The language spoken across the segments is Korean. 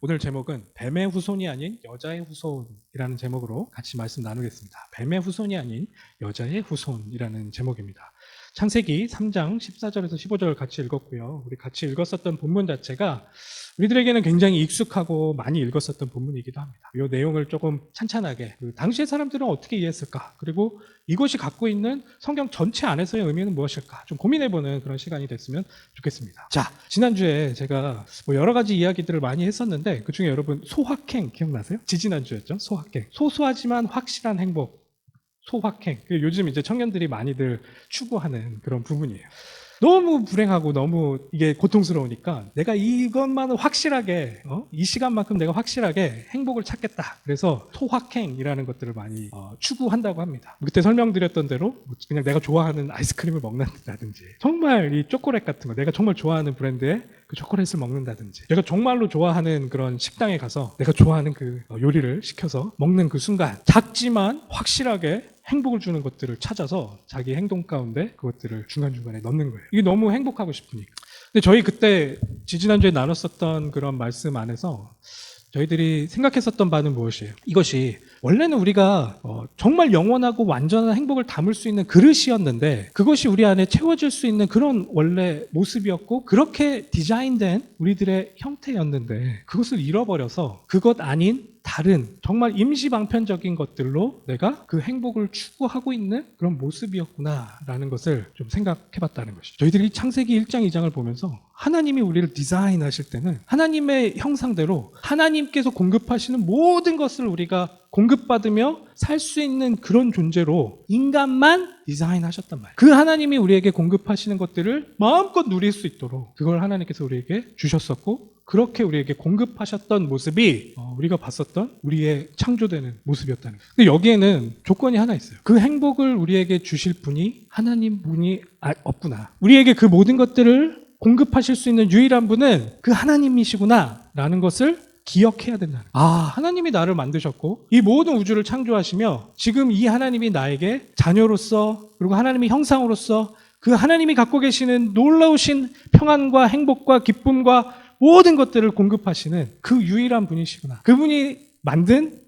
오늘 제목은 뱀의 후손이 아닌 여자의 후손이라는 제목으로 같이 말씀 나누겠습니다. 뱀의 후손이 아닌 여자의 후손이라는 제목입니다. 창세기 3장 14절에서 15절 같이 읽었고요. 우리 같이 읽었었던 본문 자체가 우리들에게는 굉장히 익숙하고 많이 읽었었던 본문이기도 합니다. 이 내용을 조금 찬찬하게 당시의 사람들은 어떻게 이해했을까? 그리고 이것이 갖고 있는 성경 전체 안에서의 의미는 무엇일까? 좀 고민해보는 그런 시간이 됐으면 좋겠습니다. 자, 지난주에 제가 여러 가지 이야기들을 많이 했었는데 그중에 여러분 소확행 기억나세요? 지지난주였죠? 소확행. 소소하지만 확실한 행복. 소확행. 요즘 이제 청년들이 많이들 추구하는 그런 부분이에요. 너무 불행하고 너무 이게 고통스러우니까 내가 이것만은 확실하게 이 시간만큼 내가 확실하게 행복을 찾겠다. 그래서 소확행이라는 것들을 많이 추구한다고 합니다. 그때 설명드렸던 대로 그냥 내가 좋아하는 아이스크림을 먹는다든지 정말 이 초콜릿 같은 거 내가 정말 좋아하는 브랜드의 그 초콜릿을 먹는다든지 내가 정말로 좋아하는 그런 식당에 가서 내가 좋아하는 그 요리를 시켜서 먹는 그 순간 작지만 확실하게 행복을 주는 것들을 찾아서 자기 행동 가운데 그것들을 중간중간에 넣는 거예요. 이게 너무 행복하고 싶으니까. 근데 저희 그때 지지난주에 나눴었던 그런 말씀 안에서 저희들이 생각했었던 바는 무엇이에요? 이것이 원래는 우리가 정말 영원하고 완전한 행복을 담을 수 있는 그릇이었는데 그것이 우리 안에 채워질 수 있는 그런 원래 모습이었고 그렇게 디자인된 우리들의 형태였는데 그것을 잃어버려서 그것 아닌 다른 정말 임시방편적인 것들로 내가 그 행복을 추구하고 있는 그런 모습이었구나라는 것을 좀 생각해봤다는 것이죠. 저희들이 창세기 1장 2장을 보면서 하나님이 우리를 디자인하실 때는 하나님의 형상대로 하나님께서 공급하시는 모든 것을 우리가 공급받으며 살 수 있는 그런 존재로 인간만 디자인하셨단 말이에요. 그 하나님이 우리에게 공급하시는 것들을 마음껏 누릴 수 있도록 그걸 하나님께서 우리에게 주셨었고 그렇게 우리에게 공급하셨던 모습이 우리가 봤었던 우리의 창조되는 모습이었다는 거예요. 근데 여기에는 조건이 하나 있어요. 그 행복을 우리에게 주실 분이 하나님 분이 없구나. 우리에게 그 모든 것들을 공급하실 수 있는 유일한 분은 그 하나님이시구나 라는 것을 기억해야 된다는 거예요. 하나님이 나를 만드셨고 이 모든 우주를 창조하시며 지금 이 하나님이 나에게 자녀로서 그리고 하나님의 형상으로서 그 하나님이 갖고 계시는 놀라우신 평안과 행복과 기쁨과 모든 것들을 공급하시는 그 유일한 분이시구나. 그분이 만든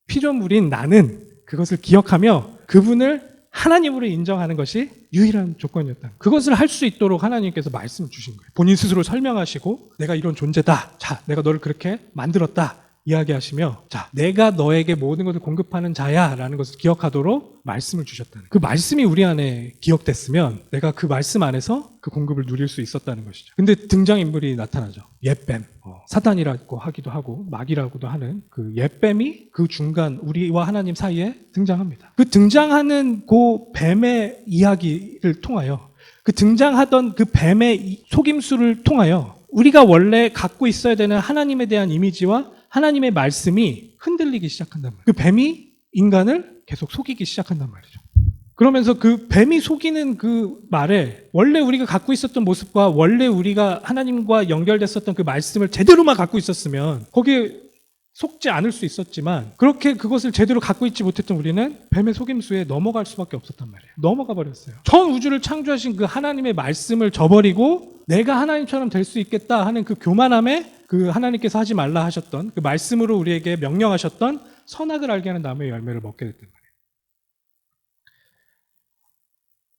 피조물인 나는 그것을 기억하며 그분을 하나님으로 인정하는 것이 유일한 조건이었다. 그것을 할 수 있도록 하나님께서 말씀을 주신 거예요. 본인 스스로 설명하시고 내가 이런 존재다. 자, 내가 너를 그렇게 만들었다. 이야기하시며 자, 내가 너에게 모든 것을 공급하는 자야 라는 것을 기억하도록 말씀을 주셨다는 그 말씀이 우리 안에 기억됐으면 내가 그 말씀 안에서 그 공급을 누릴 수 있었다는 것이죠. 근데 등장인물이 나타나죠. 옛뱀, 사단이라고 하기도 하고 마귀라고도 하는 그 옛뱀이 그 중간 우리와 하나님 사이에 등장합니다. 그 등장하는 그 뱀의 이야기를 통하여 그 등장하던 그 뱀의 속임수를 통하여 우리가 원래 갖고 있어야 되는 하나님에 대한 이미지와 하나님의 말씀이 흔들리기 시작한단 말이에요. 그 뱀이 인간을 계속 속이기 시작한단 말이죠. 그러면서 그 뱀이 속이는 그 말에 원래 우리가 갖고 있었던 모습과 원래 우리가 하나님과 연결됐었던 그 말씀을 제대로만 갖고 있었으면 거기에 속지 않을 수 있었지만 그렇게 그것을 제대로 갖고 있지 못했던 우리는 뱀의 속임수에 넘어갈 수밖에 없었단 말이에요. 넘어가 버렸어요. 전 우주를 창조하신 그 하나님의 말씀을 저버리고 내가 하나님처럼 될 수 있겠다 하는 그 교만함에 그 하나님께서 하지 말라 하셨던 그 말씀으로 우리에게 명령하셨던 선악을 알게 하는 나무의 열매를 먹게 됐단 말이에요.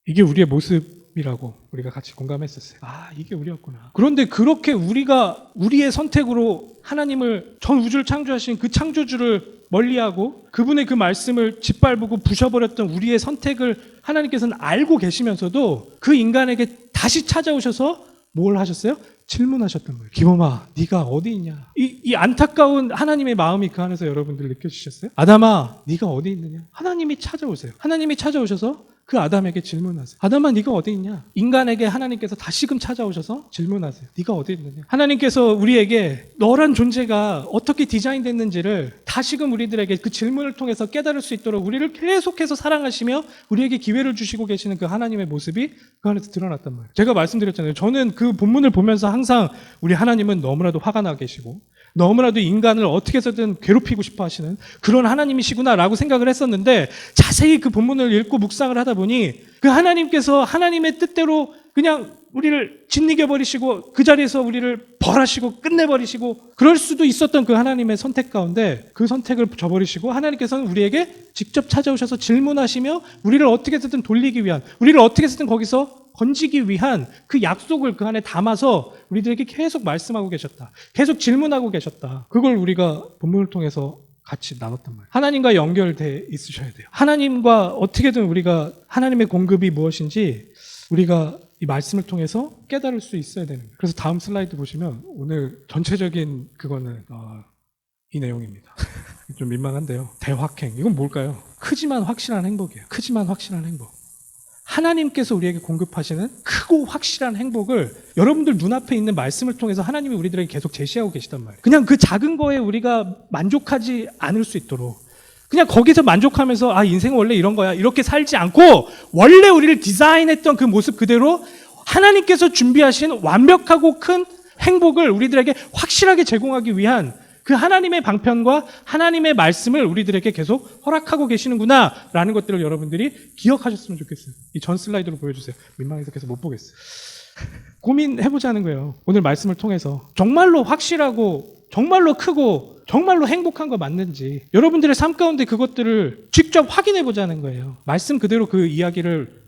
이게 우리의 모습이라고 우리가 같이 공감했었어요. 이게 우리였구나. 그런데 그렇게 우리가 우리의 선택으로 하나님을 전 우주를 창조하신 그 창조주를 멀리하고 그분의 그 말씀을 짓밟고 부셔버렸던 우리의 선택을 하나님께서는 알고 계시면서도 그 인간에게 다시 찾아오셔서 뭘 하셨어요? 질문하셨던 거예요. 기범아, 네가 어디 있냐? 이 안타까운 하나님의 마음이 그 안에서 여러분들 느껴지셨어요? 아담아, 네가 어디 있느냐? 하나님이 찾아오세요. 하나님이 찾아오셔서 그 아담에게 질문하세요. 아담아, 네가 어디 있냐? 인간에게 하나님께서 다시금 찾아오셔서 질문하세요. 네가 어디 있느냐? 하나님께서 우리에게 너란 존재가 어떻게 디자인됐는지를 다시금 우리들에게 그 질문을 통해서 깨달을 수 있도록 우리를 계속해서 사랑하시며 우리에게 기회를 주시고 계시는 그 하나님의 모습이 그 안에서 드러났단 말이에요. 제가 말씀드렸잖아요. 저는 그 본문을 보면서 항상 우리 하나님은 너무나도 화가 나 계시고 너무나도 인간을 어떻게 해서든 괴롭히고 싶어 하시는 그런 하나님이시구나라고 생각을 했었는데 자세히 그 본문을 읽고 묵상을 하다 보니 그 하나님께서 하나님의 뜻대로 그냥 우리를 짓이겨버리시고 그 자리에서 우리를 벌하시고 끝내버리시고 그럴 수도 있었던 그 하나님의 선택 가운데 그 선택을 저버리시고 하나님께서는 우리에게 직접 찾아오셔서 질문하시며 우리를 어떻게 해서든 돌리기 위한, 우리를 어떻게 해서든 거기서 건지기 위한 그 약속을 그 안에 담아서 우리들에게 계속 말씀하고 계셨다. 계속 질문하고 계셨다. 그걸 우리가 본문을 통해서 같이 나눴단 말이에요. 하나님과 연결돼 있으셔야 돼요. 하나님과 어떻게든 우리가 하나님의 공급이 무엇인지 우리가 이 말씀을 통해서 깨달을 수 있어야 되는 거예요. 그래서 다음 슬라이드 보시면 오늘 전체적인 그거는 이 내용입니다. 좀 민망한데요. 대확행. 이건 뭘까요? 크지만 확실한 행복이에요. 크지만 확실한 행복. 하나님께서 우리에게 공급하시는 크고 확실한 행복을 여러분들 눈앞에 있는 말씀을 통해서 하나님이 우리들에게 계속 제시하고 계시단 말이에요. 그냥 그 작은 거에 우리가 만족하지 않을 수 있도록 그냥 거기서 만족하면서 인생은 원래 이런 거야 이렇게 살지 않고 원래 우리를 디자인했던 그 모습 그대로 하나님께서 준비하신 완벽하고 큰 행복을 우리들에게 확실하게 제공하기 위한 그 하나님의 방편과 하나님의 말씀을 우리들에게 계속 허락하고 계시는구나 라는 것들을 여러분들이 기억하셨으면 좋겠어요. 이 전 슬라이드로 보여주세요. 민망해서 계속 못 보겠어요. 고민해보자는 거예요. 오늘 말씀을 통해서 정말로 확실하고 정말로 크고 정말로 행복한 거 맞는지 여러분들의 삶 가운데 그것들을 직접 확인해 보자는 거예요. 말씀 그대로 그 이야기를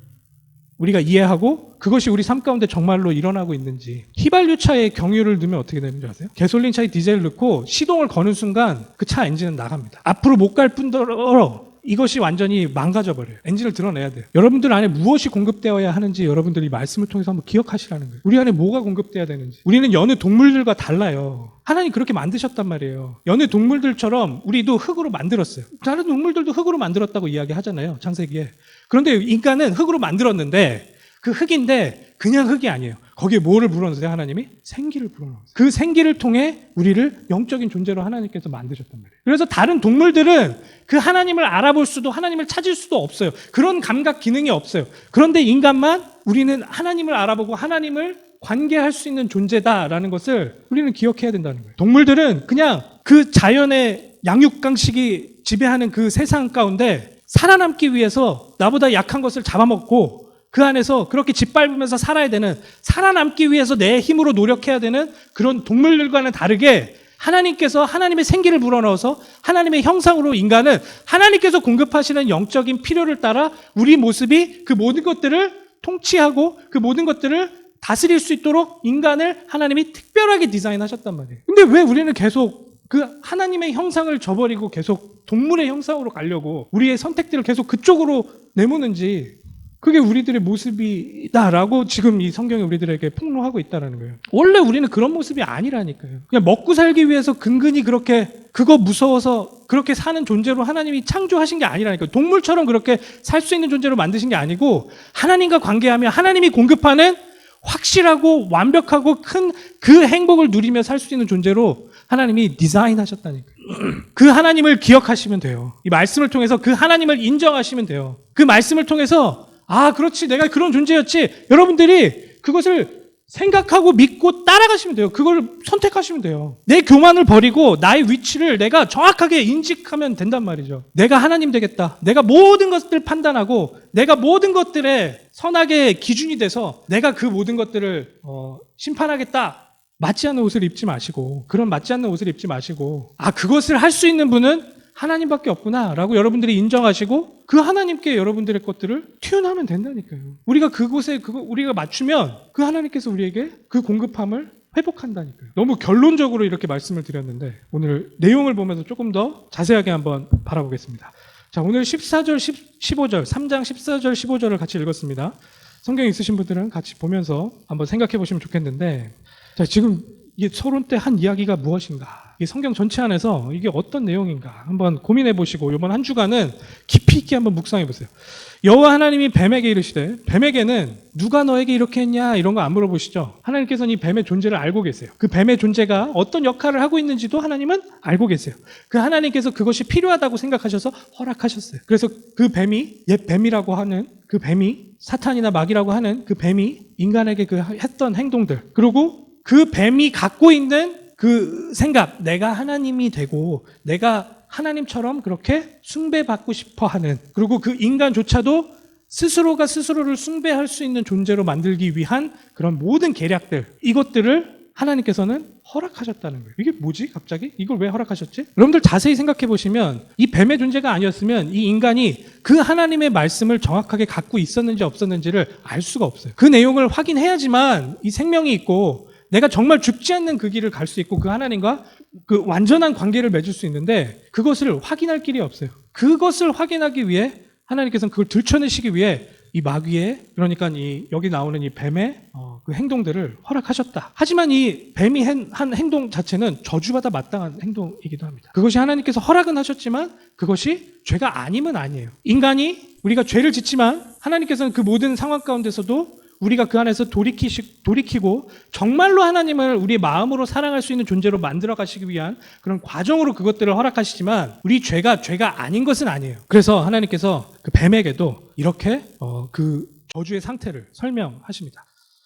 우리가 이해하고 그것이 우리 삶 가운데 정말로 일어나고 있는지. 휘발유차에 경유를 넣으면 어떻게 되는지 아세요? 가솔린 차에 디젤을 넣고 시동을 거는 순간 그 차 엔진은 나갑니다. 앞으로 못 갈 뿐더러 이것이 완전히 망가져버려요. 엔진을 드러내야 돼요. 여러분들 안에 무엇이 공급되어야 하는지 여러분들이 말씀을 통해서 한번 기억하시라는 거예요. 우리 안에 뭐가 공급되어야 되는지. 우리는 여느 동물들과 달라요. 하나님 그렇게 만드셨단 말이에요. 여느 동물들처럼 우리도 흙으로 만들었어요. 다른 동물들도 흙으로 만들었다고 이야기하잖아요. 창세기에. 그런데 인간은 흙으로 만들었는데 그 흙인데 그냥 흙이 아니에요. 거기에 뭐를 불어넣으세요? 하나님이? 생기를 불어넣으세요. 그 생기를 통해 우리를 영적인 존재로 하나님께서 만드셨단 말이에요. 그래서 다른 동물들은 그 하나님을 알아볼 수도 하나님을 찾을 수도 없어요. 그런 감각 기능이 없어요. 그런데 인간만 우리는 하나님을 알아보고 하나님을 관계할 수 있는 존재다라는 것을 우리는 기억해야 된다는 거예요. 동물들은 그냥 그 자연의 양육강식이 지배하는 그 세상 가운데 살아남기 위해서 나보다 약한 것을 잡아먹고 그 안에서 그렇게 짓밟으면서 살아야 되는, 살아남기 위해서 내 힘으로 노력해야 되는 그런 동물들과는 다르게 하나님께서 하나님의 생기를 불어넣어서 하나님의 형상으로 인간은 하나님께서 공급하시는 영적인 필요를 따라 우리 모습이 그 모든 것들을 통치하고 그 모든 것들을 다스릴 수 있도록 인간을 하나님이 특별하게 디자인하셨단 말이에요. 근데 왜 우리는 계속 그 하나님의 형상을 저버리고 계속 동물의 형상으로 가려고 우리의 선택들을 계속 그쪽으로 내모는지, 그게 우리들의 모습이다라고 지금 이 성경이 우리들에게 폭로하고 있다는 거예요. 원래 우리는 그런 모습이 아니라니까요. 그냥 먹고 살기 위해서 근근히 그렇게 그거 무서워서 그렇게 사는 존재로 하나님이 창조하신 게 아니라니까요. 동물처럼 그렇게 살 수 있는 존재로 만드신 게 아니고 하나님과 관계하며 하나님이 공급하는 확실하고 완벽하고 큰 그 행복을 누리며 살 수 있는 존재로 하나님이 디자인하셨다니까요. 그 하나님을 기억하시면 돼요. 이 말씀을 통해서 그 하나님을 인정하시면 돼요. 그 말씀을 통해서 그렇지, 내가 그런 존재였지. 여러분들이 그것을 생각하고 믿고 따라가시면 돼요. 그걸 선택하시면 돼요. 내 교만을 버리고 나의 위치를 내가 정확하게 인식하면 된단 말이죠. 내가 하나님 되겠다. 내가 모든 것들을 판단하고 내가 모든 것들의 선악의 기준이 돼서 내가 그 모든 것들을 심판하겠다. 맞지 않는 옷을 입지 마시고, 그런 맞지 않는 옷을 입지 마시고, 그것을 할 수 있는 분은 하나님밖에 없구나 라고 여러분들이 인정하시고 그 하나님께 여러분들의 것들을 튀어나오면 된다니까요. 우리가 그곳에 우리가 맞추면 그 하나님께서 우리에게 그 공급함을 회복한다니까요. 너무 결론적으로 이렇게 말씀을 드렸는데 오늘 내용을 보면서 조금 더 자세하게 한번 바라보겠습니다. 자, 오늘 14절, 15절, 3장 14절, 15절을 같이 읽었습니다. 성경 있으신 분들은 같이 보면서 한번 생각해 보시면 좋겠는데, 자, 지금 이 서론 때 한 이야기가 무엇인가? 이 성경 전체 안에서 이게 어떤 내용인가? 한번 고민해 보시고 이번 한 주간은 깊이 있게 한번 묵상해 보세요. 여호와 하나님이 뱀에게 이르시되, 뱀에게는 누가 너에게 이렇게 했냐 이런 거 안 물어보시죠. 하나님께서는 이 뱀의 존재를 알고 계세요. 그 뱀의 존재가 어떤 역할을 하고 있는지도 하나님은 알고 계세요. 그 하나님께서 그것이 필요하다고 생각하셔서 허락하셨어요. 그래서 그 뱀이, 옛 뱀이라고 하는 그 뱀이, 사탄이나 마귀라고 하는 그 뱀이 인간에게 그 했던 행동들, 그리고 그 뱀이 갖고 있는 그 생각, 내가 하나님이 되고 내가 하나님처럼 그렇게 숭배받고 싶어 하는, 그리고 그 인간조차도 스스로가 스스로를 숭배할 수 있는 존재로 만들기 위한 그런 모든 계략들, 이것들을 하나님께서는 허락하셨다는 거예요. 이게 뭐지? 갑자기? 이걸 왜 허락하셨지? 여러분들 자세히 생각해 보시면 이 뱀의 존재가 아니었으면 이 인간이 그 하나님의 말씀을 정확하게 갖고 있었는지 없었는지를 알 수가 없어요. 그 내용을 확인해야지만 이 생명이 있고 내가 정말 죽지 않는 그 길을 갈 수 있고 그 하나님과 그 완전한 관계를 맺을 수 있는데 그것을 확인할 길이 없어요. 그것을 확인하기 위해 하나님께서는 그걸 들춰내시기 위해 이 마귀의, 그러니까 여기 나오는 이 뱀의 그 행동들을 허락하셨다. 하지만 이 뱀이 한 행동 자체는 저주받아 마땅한 행동이기도 합니다. 그것이 하나님께서 허락은 하셨지만 그것이 죄가 아니면 아니에요. 인간이 우리가 죄를 짓지만 하나님께서는 그 모든 상황 가운데서도 우리가 그 안에서 돌이키고 정말로 하나님을 우리의 마음으로 사랑할 수 있는 존재로 만들어 가시기 위한 그런 과정으로 그것들을 허락하시지만 우리 죄가 아닌 것은 아니에요. 그래서 하나님께서 그 뱀에게도 이렇게 그 저주의 상태를 설명하십니다.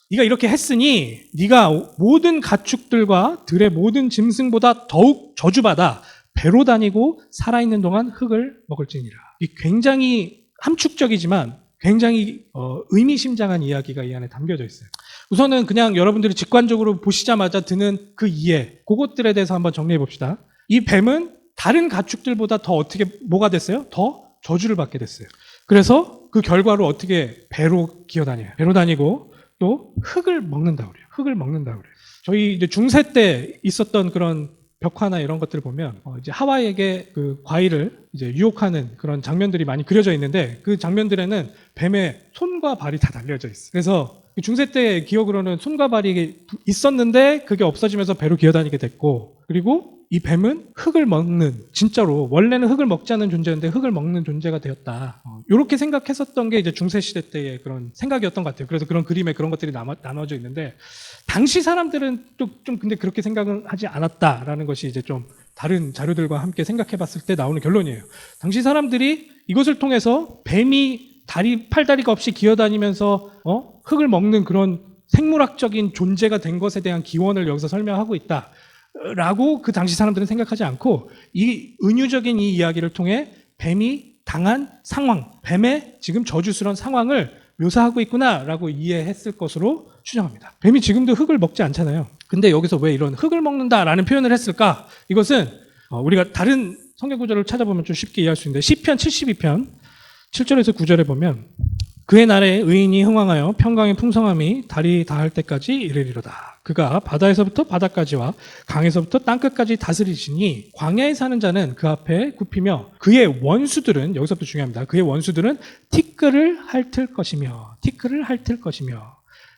네가 이렇게 했으니 네가 모든 가축들과 들의 모든 짐승보다 더욱 저주받아 배로 다니고 살아있는 동안 흙을 먹을지니라. 이 굉장히 함축적이지만 굉장히 의미심장한 이야기가 이 안에 담겨져 있어요. 우선은 그냥 여러분들이 직관적으로 보시자마자 드는 그 이해, 그것들에 대해서 한번 정리해 봅시다. 이 뱀은 다른 가축들보다 더 어떻게 뭐가 됐어요? 더 저주를 받게 됐어요. 그래서 그 결과로 어떻게 배로 기어다녀요. 배로 다니고 또 흙을 먹는다고 그래요. 흙을 먹는다고 그래요. 저희 이제 중세 때 있었던 그런 벽화나 이런 것들을 보면 이제 하와이에게 그 과일을 이제 유혹하는 그런 장면들이 많이 그려져 있는데 그 장면들에는 뱀의 손과 발이 다 달려져 있어요. 그래서 중세 때 기억으로는 손과 발이 있었는데 그게 없어지면서 배로 기어다니게 됐고, 그리고 이 뱀은 흙을 먹는, 진짜로 원래는 흙을 먹지 않는 존재였는데 흙을 먹는 존재가 되었다. 이렇게 생각했었던 게 이제 중세 시대 때의 그런 생각이었던 것 같아요. 그래서 그런 그림에 그런 것들이 나눠져 있는데 당시 사람들은 좀 근데 그렇게 생각은 하지 않았다라는 것이 이제 좀 다른 자료들과 함께 생각해봤을 때 나오는 결론이에요. 당시 사람들이 이것을 통해서 뱀이 팔다리가 없이 기어다니면서 흙을 먹는 그런 생물학적인 존재가 된 것에 대한 기원을 여기서 설명하고 있다. 라고 그 당시 사람들은 생각하지 않고 이 은유적인 이 이야기를 통해 뱀이 당한 상황, 뱀의 지금 저주스러운 상황을 묘사하고 있구나라고 이해했을 것으로 추정합니다. 뱀이 지금도 흙을 먹지 않잖아요. 근데 여기서 왜 이런 흙을 먹는다라는 표현을 했을까? 이것은 우리가 다른 성경 구절을 찾아보면 좀 쉽게 이해할 수 있는데 시편 72편 7절에서 9절에 보면 그의 날에 의인이 흥왕하여 평강의 풍성함이 달이 닿을 때까지 이르리로다. 그가 바다에서부터 바다까지와 강에서부터 땅끝까지 다스리시니 광야에 사는 자는 그 앞에 굽히며 그의 원수들은, 여기서부터 중요합니다. 그의 원수들은 티끌을 핥을 것이며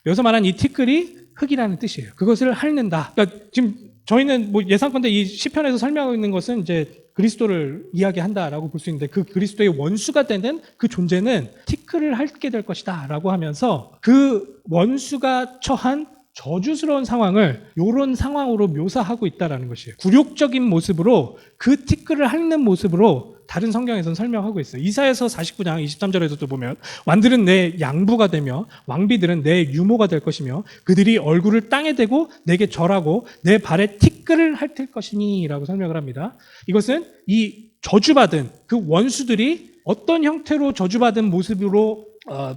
여기서 말한 이 티끌이 흙이라는 뜻이에요. 그것을 핥는다. 그러니까 지금 저희는 뭐 예상컨대 이 시편에서 설명하고 있는 것은 이제 그리스도를 이야기한다라고 볼 수 있는데 그 그리스도의 원수가 되는 그 존재는 티끌을 핥게 될 것이다 라고 하면서 그 원수가 처한 저주스러운 상황을 이런 상황으로 묘사하고 있다는 것이에요. 굴욕적인 모습으로 그 티끌을 핥는 모습으로 다른 성경에서는 설명하고 있어요. 이사야서 49장 23절에서도 보면 왕들은 내 양부가 되며 왕비들은 내 유모가 될 것이며 그들이 얼굴을 땅에 대고 내게 절하고 내 발에 티끌을 핥을 것이니 라고 설명을 합니다. 이것은 이 저주받은 그 원수들이 어떤 형태로 저주받은 모습으로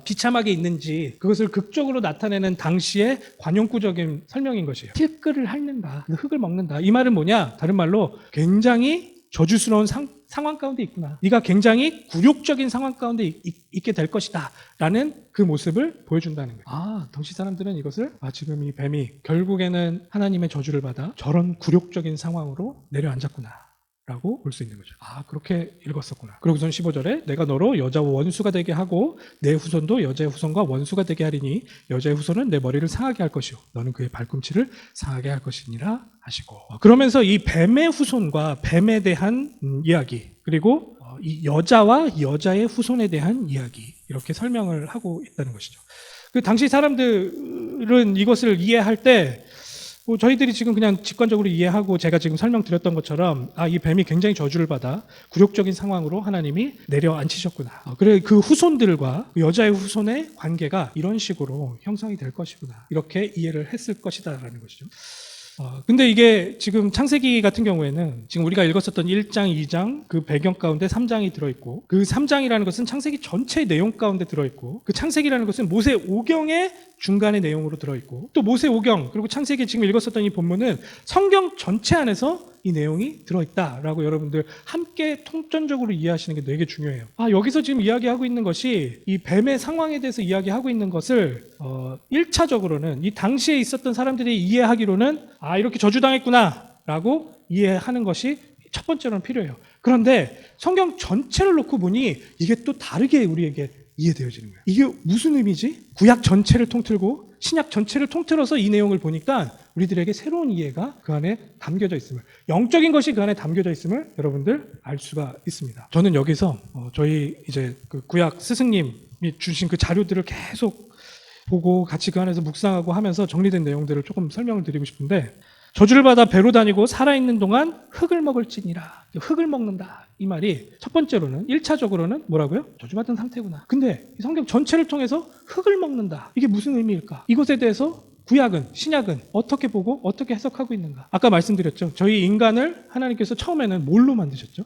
비참하게 있는지 그것을 극적으로 나타내는 당시의 관용구적인 설명인 것이에요. 티끌을 핥는다, 흙을 먹는다. 이 말은 뭐냐? 다른 말로 굉장히 저주스러운 상황 가운데 있구나. 네가 굉장히 굴욕적인 상황 가운데 있게 될 것이다 라는 그 모습을 보여준다는 거예요. 당시 사람들은 이것을 지금 이 뱀이 결국에는 하나님의 저주를 받아 저런 굴욕적인 상황으로 내려앉았구나 라고 볼 수 있는 거죠. 그렇게 읽었었구나. 그러고선 15절에 내가 너로 여자와 원수가 되게 하고 내 후손도 여자의 후손과 원수가 되게 하리니 여자의 후손은 내 머리를 상하게 할 것이요 너는 그의 발꿈치를 상하게 할 것이니라 하시고, 그러면서 이 뱀의 후손과 뱀에 대한 이야기, 그리고 이 여자와 여자의 후손에 대한 이야기, 이렇게 설명을 하고 있다는 것이죠. 그 당시 사람들은 이것을 이해할 때 저희들이 지금 그냥 직관적으로 이해하고 제가 지금 설명드렸던 것처럼 이 뱀이 굉장히 저주를 받아 굴욕적인 상황으로 하나님이 내려앉히셨구나. 그래 그 후손들과 여자의 후손의 관계가 이런 식으로 형성이 될 것이구나. 이렇게 이해를 했을 것이다라는 것이죠. 근데 이게 지금 창세기 같은 경우에는 지금 우리가 읽었었던 1장, 2장 그 배경 가운데 3장이 들어있고, 그 3장이라는 것은 창세기 전체의 내용 가운데 들어있고, 그 창세기라는 것은 모세 오경의 중간의 내용으로 들어있고, 또 모세 오경 그리고 창세기 지금 읽었었던 이 본문은 성경 전체 안에서 이 내용이 들어있다라고 여러분들 함께 통전적으로 이해하시는 게 되게 중요해요. 여기서 지금 이야기하고 있는 것이 이 뱀의 상황에 대해서 이야기하고 있는 것을 1차적으로는 이 당시에 있었던 사람들이 이해하기로는 이렇게 저주당했구나 라고 이해하는 것이 첫 번째로는 필요해요. 그런데 성경 전체를 놓고 보니 이게 또 다르게 우리에게 이해되어지는 거예요. 이게 무슨 의미지? 구약 전체를 통틀고 신약 전체를 통틀어서 이 내용을 보니까 우리들에게 새로운 이해가 그 안에 담겨져 있음을, 영적인 것이 그 안에 담겨져 있음을 여러분들 알 수가 있습니다. 저는 여기서 저희 이제 그 구약 스승님이 주신 그 자료들을 계속 보고 같이 그 안에서 묵상하고 하면서 정리된 내용들을 조금 설명을 드리고 싶은데, 저주를 받아 배로 다니고 살아있는 동안 흙을 먹을지니라. 흙을 먹는다. 이 말이 첫 번째로는 1차적으로는 뭐라고요? 저주받은 상태구나. 근데 이 성경 전체를 통해서 흙을 먹는다. 이게 무슨 의미일까? 이것에 대해서 구약은, 신약은 어떻게 보고 어떻게 해석하고 있는가? 아까 말씀드렸죠. 저희 인간을 하나님께서 처음에는 뭘로 만드셨죠?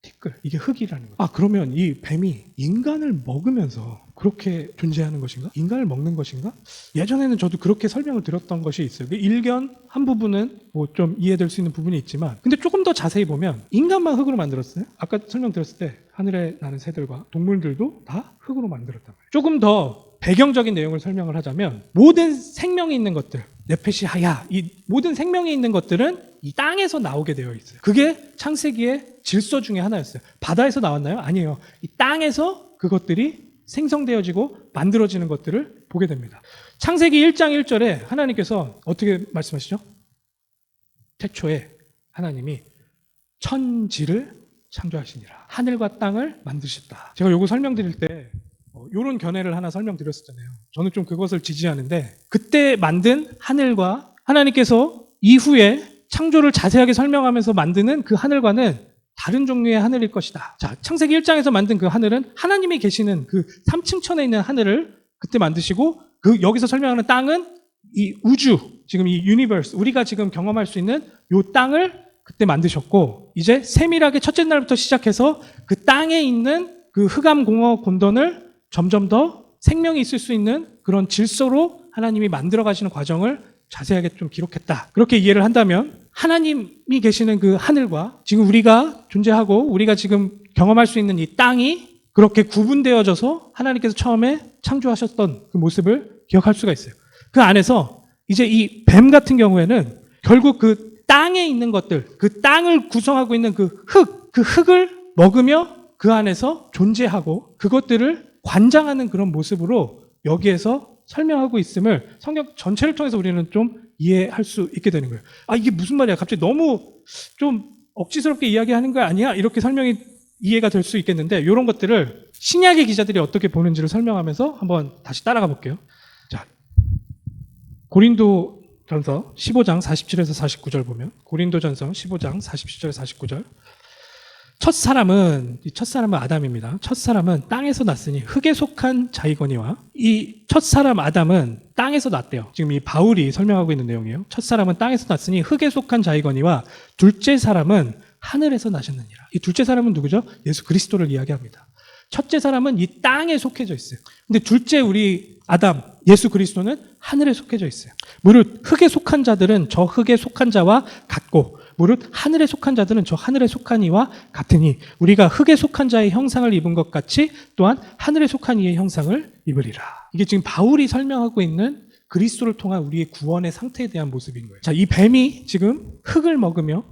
티끌. 이게 흙이라는 거예요. 그러면 이 뱀이 인간을 먹으면서 그렇게 존재하는 것인가? 인간을 먹는 것인가? 예전에는 저도 그렇게 설명을 드렸던 것이 있어요. 그 일견 한 부분은 뭐 좀 이해될 수 있는 부분이 있지만, 근데 조금 더 자세히 보면 인간만 흙으로 만들었어요. 아까 설명드렸을 때 하늘에 나는 새들과 동물들도 다 흙으로 만들었단 말이에요. 조금 더 배경적인 내용을 설명을 하자면, 모든 생명이 있는 것들, 네페시 하야, 이 모든 생명이 있는 것들은 이 땅에서 나오게 되어 있어요. 그게 창세기의 질서 중에 하나였어요. 바다에서 나왔나요? 아니에요. 이 땅에서 그것들이 생성되어지고 만들어지는 것들을 보게 됩니다. 창세기 1장 1절에 하나님께서 어떻게 말씀하시죠? 태초에 하나님이 천지를 창조하시니라. 하늘과 땅을 만드셨다. 제가 요거 설명드릴 때 요런 견해를 하나 설명드렸었잖아요. 저는 좀 그것을 지지하는데, 그때 만든 하늘과 하나님께서 이후에 창조를 자세하게 설명하면서 만드는 그 하늘과는 다른 종류의 하늘일 것이다. 자, 창세기 1장에서 만든 그 하늘은 하나님이 계시는 그 3층 천에 있는 하늘을 그때 만드시고, 그 여기서 설명하는 땅은 이 우주, 지금 이 유니버스, 우리가 지금 경험할 수 있는 요 땅을 그때 만드셨고, 이제 세밀하게 첫째 날부터 시작해서 그 땅에 있는 그 흑암 공허 곤돈을 점점 더 생명이 있을 수 있는 그런 질서로 하나님이 만들어 가시는 과정을 자세하게 좀 기록했다. 그렇게 이해를 한다면 하나님이 계시는 그 하늘과 지금 우리가 존재하고 우리가 지금 경험할 수 있는 이 땅이 그렇게 구분되어져서 하나님께서 처음에 창조하셨던 그 모습을 기억할 수가 있어요. 그 안에서 이제 이 뱀 같은 경우에는 결국 그 땅에 있는 것들, 그 땅을 구성하고 있는 그 흙을 먹으며 그 안에서 존재하고 그것들을 관장하는 그런 모습으로 여기에서 설명하고 있음을 성경 전체를 통해서 우리는 좀 이해할 수 있게 되는 거예요. 이게 무슨 말이야? 갑자기 너무 좀 억지스럽게 이야기하는 거 아니야? 이렇게 설명이 이해가 될 수 있겠는데, 이런 것들을 신약의 기자들이 어떻게 보는지를 설명하면서 한번 다시 따라가 볼게요. 자, 고린도전서 15장 47에서 49절 보면, 고린도전서 15장 47절 49절. 첫 사람은 아담입니다. 첫 사람은 땅에서 났으니 흙에 속한 자이거니와, 이 첫 사람 아담은 땅에서 났대요. 지금 이 바울이 설명하고 있는 내용이에요. 첫 사람은 땅에서 났으니 흙에 속한 자이거니와 둘째 사람은 하늘에서 나셨느니라. 이 둘째 사람은 누구죠? 예수 그리스도를 이야기합니다. 첫째 사람은 이 땅에 속해져 있어요. 근데 둘째 우리 아담, 예수 그리스도는 하늘에 속해져 있어요. 무릇 흙에 속한 자들은 저 흙에 속한 자와 같고, 무릇 하늘에 속한 자들은 저 하늘에 속한 이와 같으니 우리가 흙에 속한 자의 형상을 입은 것 같이 또한 하늘에 속한 이의 형상을 입으리라. 이게 지금 바울이 설명하고 있는 그리스도를 통한 우리의 구원의 상태에 대한 모습인 거예요. 자, 이 뱀이 지금 흙을 먹으며,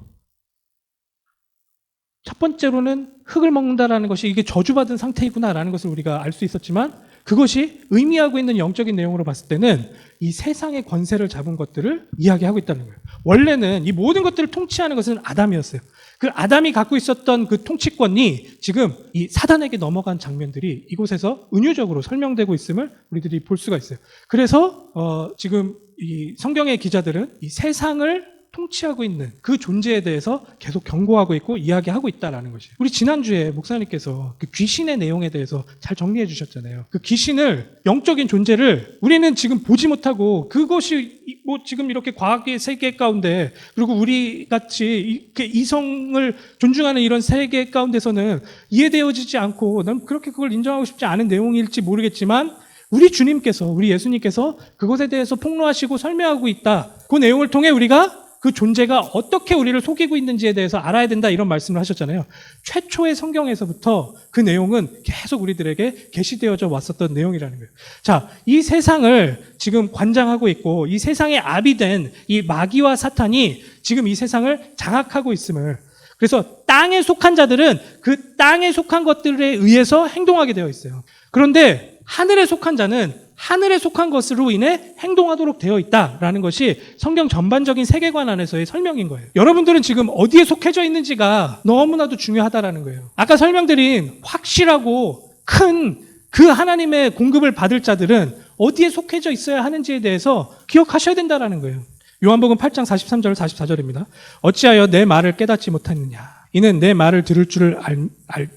첫 번째로는 흙을 먹는다라는 것이 이게 저주받은 상태이구나라는 것을 우리가 알 수 있었지만, 그것이 의미하고 있는 영적인 내용으로 봤을 때는 이 세상의 권세를 잡은 것들을 이야기하고 있다는 거예요. 원래는 이 모든 것들을 통치하는 것은 아담이었어요. 그 아담이 갖고 있었던 그 통치권이 지금 이 사단에게 넘어간 장면들이 이곳에서 은유적으로 설명되고 있음을 우리들이 볼 수가 있어요. 그래서 지금 이 성경의 기자들은 이 세상을 통치하고 있는 그 존재에 대해서 계속 경고하고 있고 이야기하고 있다라는 것이에요. 우리 지난주에 목사님께서 그 귀신의 내용에 대해서 잘 정리해 주셨잖아요. 그 귀신을, 영적인 존재를 우리는 지금 보지 못하고, 그것이 뭐 지금 이렇게 과학의 세계 가운데, 그리고 우리 같이 이렇게 이성을 존중하는 이런 세계 가운데서는 이해되어지지 않고, 난 그렇게 그걸 인정하고 싶지 않은 내용일지 모르겠지만, 우리 주님께서, 우리 예수님께서 그것에 대해서 폭로하시고 설명하고 있다. 그 내용을 통해 우리가 그 존재가 어떻게 우리를 속이고 있는지에 대해서 알아야 된다, 이런 말씀을 하셨잖아요. 최초의 성경에서부터 그 내용은 계속 우리들에게 계시되어져 왔었던 내용이라는 거예요. 자, 이 세상을 지금 관장하고 있고, 이 세상의 압이 된 이 마귀와 사탄이 지금 이 세상을 장악하고 있음을, 그래서 땅에 속한 자들은 그 땅에 속한 것들에 의해서 행동하게 되어 있어요. 그런데 하늘에 속한 자는 하늘에 속한 것으로 인해 행동하도록 되어 있다라는 것이 성경 전반적인 세계관 안에서의 설명인 거예요. 여러분들은 지금 어디에 속해져 있는지가 너무나도 중요하다라는 거예요. 아까 설명드린 확실하고 큰 그 하나님의 공급을 받을 자들은 어디에 속해져 있어야 하는지에 대해서 기억하셔야 된다라는 거예요. 요한복음 8장 43절 44절입니다. 어찌하여 내 말을 깨닫지 못하느냐? 이는 내 말을 들을 줄을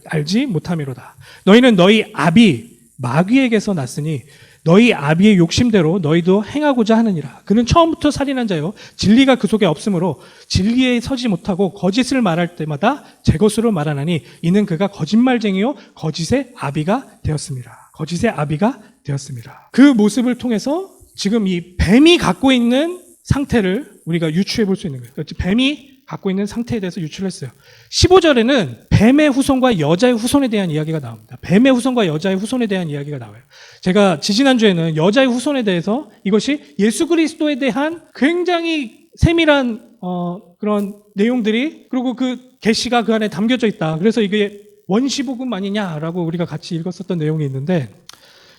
알지 못함이로다. 너희는 너희 아비 마귀에게서 났으니 너희 아비의 욕심대로 너희도 행하고자 하느니라. 그는 처음부터 살인한 자요, 진리가 그 속에 없으므로 진리에 서지 못하고 거짓을 말할 때마다 제 것으로 말하나니 이는 그가 거짓말쟁이요 거짓의 아비가 되었습니다. 거짓의 아비가 되었습니다. 그 모습을 통해서 지금 이 뱀이 갖고 있는 상태를 우리가 유추해 볼 수 있는 거예요. 뱀이 갖고 있는 상태에 대해서 유추를 했어요. 15절에는 뱀의 후손과 여자의 후손에 대한 이야기가 나옵니다. 뱀의 후손과 여자의 후손에 대한 이야기가 나와요. 제가 지지난주에는 여자의 후손에 대해서, 이것이 예수 그리스도에 대한 굉장히 세밀한 그런 내용들이, 그리고 그 계시가 그 안에 담겨져 있다. 그래서 이게 원시복음 아니냐라고 우리가 같이 읽었었던 내용이 있는데,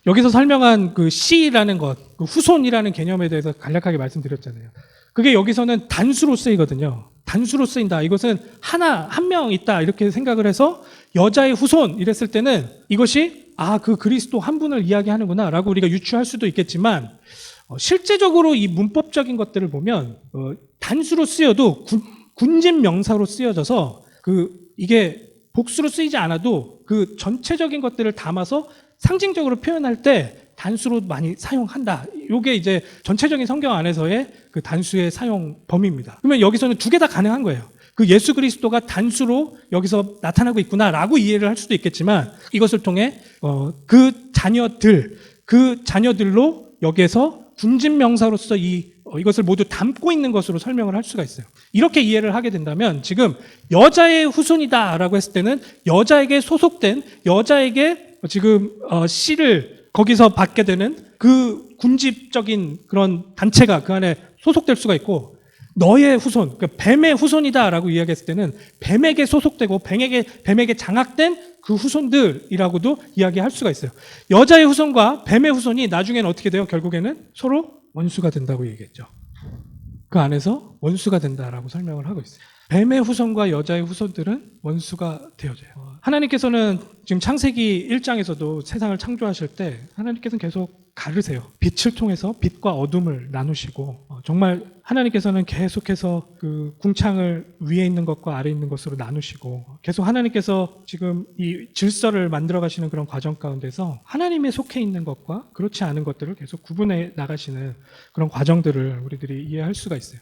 여기서 설명한 그 씨라는 것, 그 후손이라는 개념에 대해서 간략하게 말씀드렸잖아요. 그게 여기서는 단수로 쓰이거든요. 단수로 쓰인다. 이것은 한 명 있다, 이렇게 생각을 해서 여자의 후손 이랬을 때는 이것이 그 그리스도 한 분을 이야기하는구나 라고 우리가 유추할 수도 있겠지만, 실제적으로 이 문법적인 것들을 보면 단수로 쓰여도 군집 명사로 쓰여져서 이게 복수로 쓰이지 않아도 그 전체적인 것들을 담아서 상징적으로 표현할 때 단수로 많이 사용한다. 이게 이제 전체적인 성경 안에서의 그 단수의 사용 범위입니다. 그러면 여기서는 두 개 다 가능한 거예요. 그 예수 그리스도가 단수로 여기서 나타나고 있구나라고 이해를 할 수도 있겠지만, 이것을 통해 그 자녀들로 여기에서 군집 명사로서 이것을 모두 담고 있는 것으로 설명을 할 수가 있어요. 이렇게 이해를 하게 된다면, 지금 여자의 후손이다라고 했을 때는 여자에게 소속된, 여자에게 지금 씨를 거기서 받게 되는 그 군집적인 그런 단체가 그 안에 소속될 수가 있고, 너의 후손, 그러니까 뱀의 후손이다라고 이야기했을 때는 뱀에게 소속되고 뱀에게 장악된 그 후손들이라고도 이야기할 수가 있어요. 여자의 후손과 뱀의 후손이 나중에는 어떻게 돼요? 결국에는 서로 원수가 된다고 얘기했죠. 그 안에서 원수가 된다라고 설명을 하고 있어요. 뱀의 후손과 여자의 후손들은 원수가 되어져요. 하나님께서는 지금 창세기 1장에서도 세상을 창조하실 때 하나님께서는 계속 가르세요. 빛을 통해서 빛과 어둠을 나누시고, 정말 하나님께서는 계속해서 그 궁창을 위에 있는 것과 아래 있는 것으로 나누시고, 계속 하나님께서 지금 이 질서를 만들어 가시는 그런 과정 가운데서 하나님에 속해 있는 것과 그렇지 않은 것들을 계속 구분해 나가시는 그런 과정들을 우리들이 이해할 수가 있어요.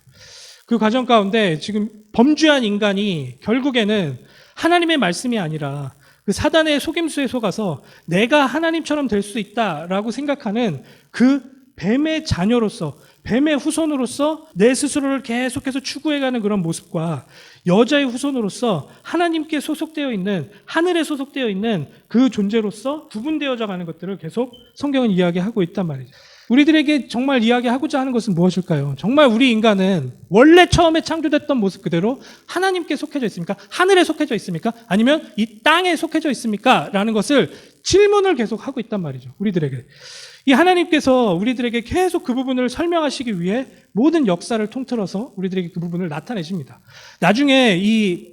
그 과정 가운데 지금 범죄한 인간이 결국에는 하나님의 말씀이 아니라 그 사단의 속임수에 속아서 내가 하나님처럼 될 수 있다라고 생각하는 그 뱀의 자녀로서, 뱀의 후손으로서 내 스스로를 계속해서 추구해가는 그런 모습과, 여자의 후손으로서 하나님께 소속되어 있는, 하늘에 소속되어 있는 그 존재로서 구분되어져 가는 것들을 계속 성경은 이야기하고 있단 말이죠. 우리들에게 정말 이야기하고자 하는 것은 무엇일까요? 정말 우리 인간은 원래 처음에 창조됐던 모습 그대로 하나님께 속해져 있습니까? 하늘에 속해져 있습니까? 아니면 이 땅에 속해져 있습니까? 라는 것을 질문을 계속 하고 있단 말이죠. 우리들에게. 이 하나님께서 우리들에게 계속 그 부분을 설명하시기 위해 모든 역사를 통틀어서 우리들에게 그 부분을 나타내십니다. 나중에 이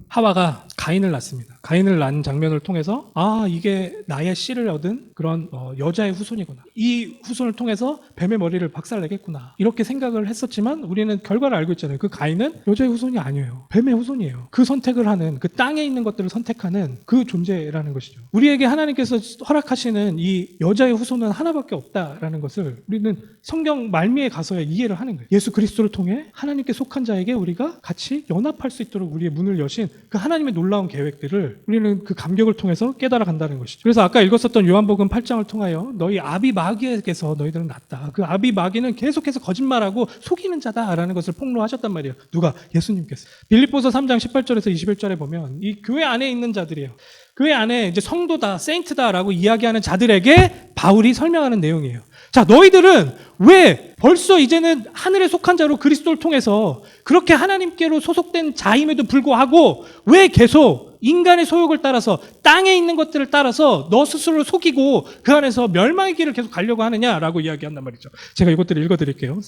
하와가 가인을 낳습니다. 가인을 낳은 장면을 통해서 이게 나의 씨를 얻은 그런 여자의 후손이구나. 이 후손을 통해서 뱀의 머리를 박살내겠구나. 이렇게 생각을 했었지만 우리는 결과를 알고 있잖아요. 그 가인은 여자의 후손이 아니에요. 뱀의 후손이에요. 그 선택을 하는, 그 땅에 있는 것들을 선택하는 그 존재라는 것이죠. 우리에게 하나님께서 허락하시는 이 여자의 후손은 하나밖에 없다라는 것을 우리는 성경 말미에 가서야 이해를 하는 거예요. 예수 그리스도를 통해 하나님께 속한 자에게 우리가 같이 연합할 수 있도록 우리의 문을 여신 그 하나님의 놀라운 계획들을 우리는 그 감격을 통해서 깨달아 간다는 것이죠. 그래서 아까 읽었었던 요한복음 8장을 통하여 너희 아비 마귀에게서 너희들은 낫다. 그 아비 마귀는 계속해서 거짓말하고 속이는 자다라는 것을 폭로하셨단 말이에요. 누가? 예수님께서. 빌립보서 3장 18절에서 21절에 보면 이 교회 안에 있는 자들이에요. 교회 안에 이제 성도다, 세인트다라고 이야기하는 자들에게 바울이 설명하는 내용이에요. 자, 너희들은 왜 벌써 이제는 하늘에 속한 자로 그리스도를 통해서 그렇게 하나님께로 소속된 자임에도 불구하고 왜 계속 인간의 소욕을 따라서 땅에 있는 것들을 따라서 너 스스로를 속이고 그 안에서 멸망의 길을 계속 가려고 하느냐라고 이야기한단 말이죠. 제가 이것들을 읽어드릴게요.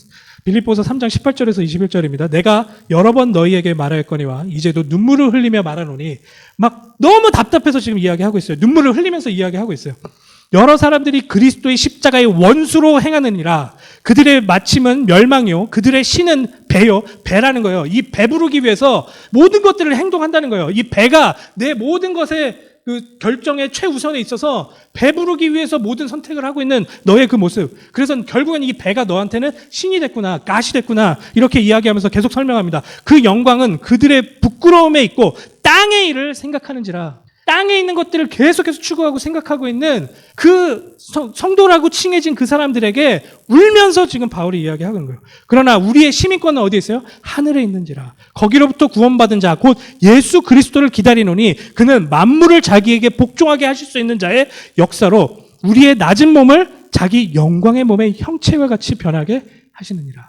빌립보서 3장 18절에서 21절입니다. 내가 여러 번 너희에게 말하였거니와 이제도 눈물을 흘리며 말하노니 막 너무 답답해서 지금 이야기하고 있어요. 눈물을 흘리면서 이야기하고 있어요. 여러 사람들이 그리스도의 십자가의 원수로 행하느니라. 그들의 마침은 멸망이요 그들의 신은 배요. 배라는 거예요. 이 배부르기 위해서 모든 것들을 행동한다는 거예요. 이 배가 내 모든 것의 그 결정의 최우선에 있어서 배부르기 위해서 모든 선택을 하고 있는 너의 그 모습. 그래서 결국엔 이 배가 너한테는 신이 됐구나, 가시 됐구나 이렇게 이야기하면서 계속 설명합니다. 그 영광은 그들의 부끄러움에 있고 땅의 일을 생각하는지라. 땅에 있는 것들을 계속해서 추구하고 생각하고 있는 그 성도라고 칭해진 그 사람들에게 울면서 지금 바울이 이야기하는 거예요. 그러나 우리의 시민권은 어디에 있어요? 하늘에 있는지라. 거기로부터 구원받은 자, 곧 예수 그리스도를 기다리노니 그는 만물을 자기에게 복종하게 하실 수 있는 자의 역사로 우리의 낮은 몸을 자기 영광의 몸의 형체와 같이 변하게 하시느니라.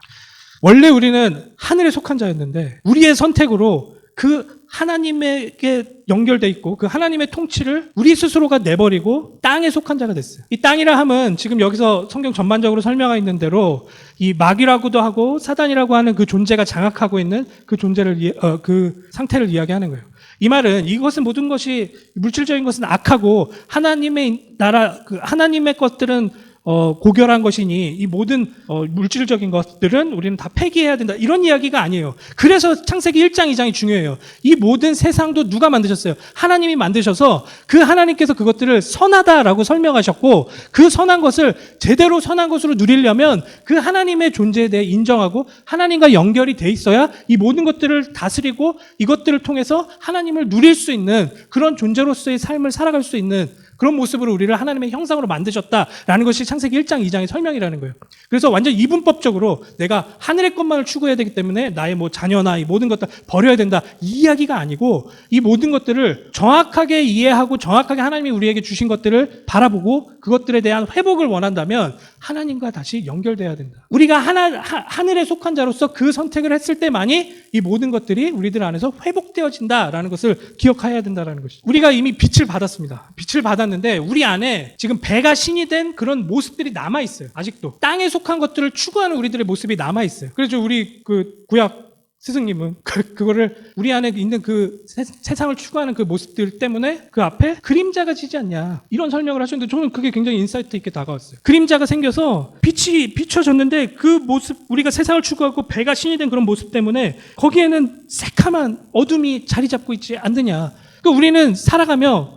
원래 우리는 하늘에 속한 자였는데 우리의 선택으로 그 하나님에게 연결돼 있고 그 하나님의 통치를 우리 스스로가 내버리고 땅에 속한 자가 됐어요. 이 땅이라 함은 지금 여기서 성경 전반적으로 설명하고 있는 대로 이 마귀라고도 하고 사단이라고 하는 그 존재가 장악하고 있는 그 존재를 그 상태를 이야기하는 거예요. 이 말은 이것은 모든 것이 물질적인 것은 악하고 하나님의 나라 그 하나님의 것들은 고결한 것이니 이 모든 물질적인 것들은 우리는 다 폐기해야 된다. 이런 이야기가 아니에요. 그래서 창세기 1장, 2장이 중요해요. 이 모든 세상도 누가 만드셨어요? 하나님이 만드셔서 그 하나님께서 그것들을 선하다라고 설명하셨고 그 선한 것을 제대로 선한 것으로 누리려면 그 하나님의 존재에 대해 인정하고 하나님과 연결이 돼 있어야 이 모든 것들을 다스리고 이것들을 통해서 하나님을 누릴 수 있는 그런 존재로서의 삶을 살아갈 수 있는 그런 모습으로 우리를 하나님의 형상으로 만드셨다라는 것이 창세기 1장, 2장의 설명이라는 거예요. 그래서 완전 이분법적으로 내가 하늘의 것만을 추구해야 되기 때문에 나의 뭐 자녀나 이 모든 것들 버려야 된다. 이 이야기가 아니고 이 모든 것들을 정확하게 이해하고 정확하게 하나님이 우리에게 주신 것들을 바라보고 그것들에 대한 회복을 원한다면 하나님과 다시 연결돼야 된다. 우리가 하늘에 속한 자로서 그 선택을 했을 때만이 이 모든 것들이 우리들 안에서 회복되어진다라는 것을 기억해야 된다는 것이죠. 우리가 이미 빛을 받았습니다. 빛을 받았는데 우리 안에 지금 배가 신이 된 그런 모습들이 남아있어요. 아직도 땅에 속한 것들을 추구하는 우리들의 모습이 남아있어요. 그래서 우리 그 구약 스승님은 그거를 우리 안에 있는 그 세상을 추구하는 그 모습들 때문에 그 앞에 그림자가 지지 않냐 이런 설명을 하셨는데 저는 그게 굉장히 인사이트 있게 다가왔어요. 그림자가 생겨서 빛이 비춰졌는데 그 모습 우리가 세상을 추구하고 배가 신이 된 그런 모습 때문에 거기에는 새카만 어둠이 자리 잡고 있지 않느냐. 그러니까 우리는 살아가며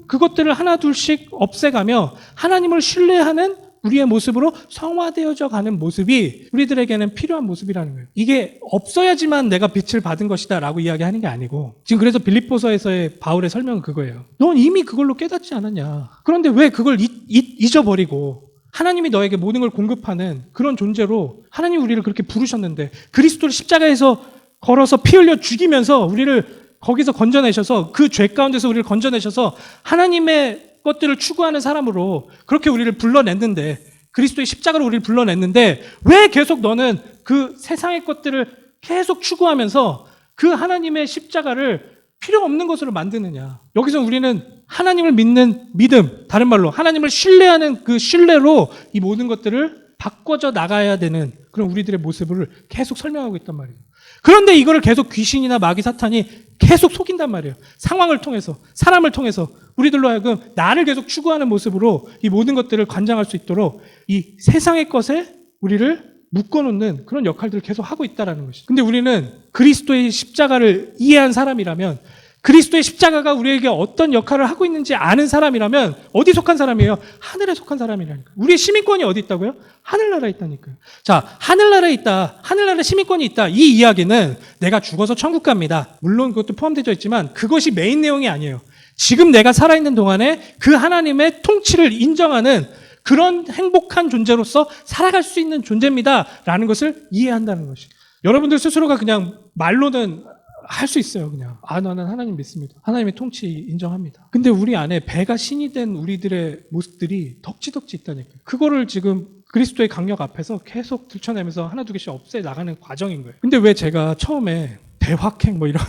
그것들을 하나 둘씩 없애가며 하나님을 신뢰하는 우리의 모습으로 성화되어져 가는 모습이 우리들에게는 필요한 모습이라는 거예요. 이게 없어야지만 내가 빛을 받은 것이다 라고 이야기하는 게 아니고 지금 그래서 빌립보서에서의 바울의 설명은 그거예요. 넌 이미 그걸로 깨닫지 않았냐. 그런데 왜 그걸 잊어버리고 하나님이 너에게 모든 걸 공급하는 그런 존재로 하나님이 우리를 그렇게 부르셨는데 그리스도를 십자가에서 걸어서 피 흘려 죽이면서 우리를 거기서 건져내셔서 그 죄 가운데서 우리를 건져내셔서 하나님의 것들을 추구하는 사람으로 그렇게 우리를 불러냈는데 그리스도의 십자가로 우리를 불러냈는데 왜 계속 너는 그 세상의 것들을 계속 추구하면서 그 하나님의 십자가를 필요 없는 것으로 만드느냐. 여기서 우리는 하나님을 믿는 믿음, 다른 말로 하나님을 신뢰하는 그 신뢰로 이 모든 것들을 바꿔져 나가야 되는 그런 우리들의 모습을 계속 설명하고 있단 말이에요. 그런데 이거를 계속 귀신이나 마귀 사탄이 계속 속인단 말이에요. 상황을 통해서, 사람을 통해서 우리들로 하여금 나를 계속 추구하는 모습으로 이 모든 것들을 관장할 수 있도록 이 세상의 것에 우리를 묶어놓는 그런 역할들을 계속 하고 있다는 것이죠. 근데 우리는 그리스도의 십자가를 이해한 사람이라면, 그리스도의 십자가가 우리에게 어떤 역할을 하고 있는지 아는 사람이라면 어디 속한 사람이에요? 하늘에 속한 사람이라니까요. 우리의 시민권이 어디 있다고요? 하늘나라에 있다니까요. 자, 하늘나라에 있다, 하늘나라 시민권이 있다, 이 이야기는 내가 죽어서 천국 갑니다, 물론 그것도 포함되어 있지만 그것이 메인 내용이 아니에요. 지금 내가 살아있는 동안에 그 하나님의 통치를 인정하는 그런 행복한 존재로서 살아갈 수 있는 존재입니다 라는 것을 이해한다는 것이. 여러분들 스스로가 그냥 말로는 할 수 있어요. 그냥 나는 하나님 믿습니다, 하나님의 통치 인정합니다. 근데 우리 안에 배가 신이 된 우리들의 모습들이 덕지덕지 있다니까요. 그거를 지금 그리스도의 강력 앞에서 계속 들춰내면서 하나 두 개씩 없애 나가는 과정인 거예요. 근데 왜 제가 처음에 대확행 뭐 이런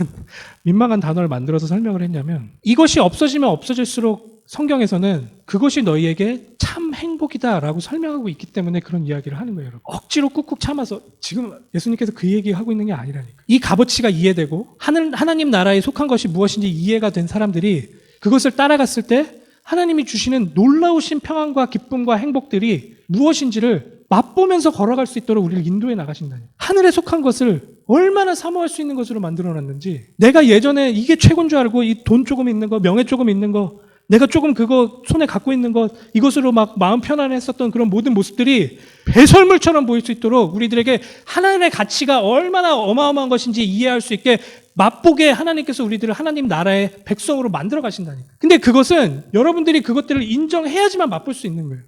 민망한 단어를 만들어서 설명을 했냐면, 이것이 없어지면 없어질수록 성경에서는 그것이 너희에게 참 행복이다라고 설명하고 있기 때문에 그런 이야기를 하는 거예요. 여러분. 억지로 꾹꾹 참아서, 지금 예수님께서 그 얘기하고 있는 게 아니라니까. 이 값어치가 이해되고 하나님 나라에 속한 것이 무엇인지 이해가 된 사람들이 그것을 따라갔을 때 하나님이 주시는 놀라우신 평안과 기쁨과 행복들이 무엇인지를 맛보면서 걸어갈 수 있도록 우리를 인도해 나가신다니. 하늘에 속한 것을 얼마나 사모할 수 있는 것으로 만들어놨는지, 내가 예전에 이게 최고인 줄 알고 이 돈 조금 있는 거, 명예 조금 있는 거, 내가 조금 그거 손에 갖고 있는 것, 이것으로 막 마음 편안했었던 그런 모든 모습들이 배설물처럼 보일 수 있도록 우리들에게 하나님의 가치가 얼마나 어마어마한 것인지 이해할 수 있게 맛보게 하나님께서 우리들을 하나님 나라의 백성으로 만들어 가신다니까. 근데 그것은 여러분들이 그것들을 인정해야지만 맛볼 수 있는 거예요.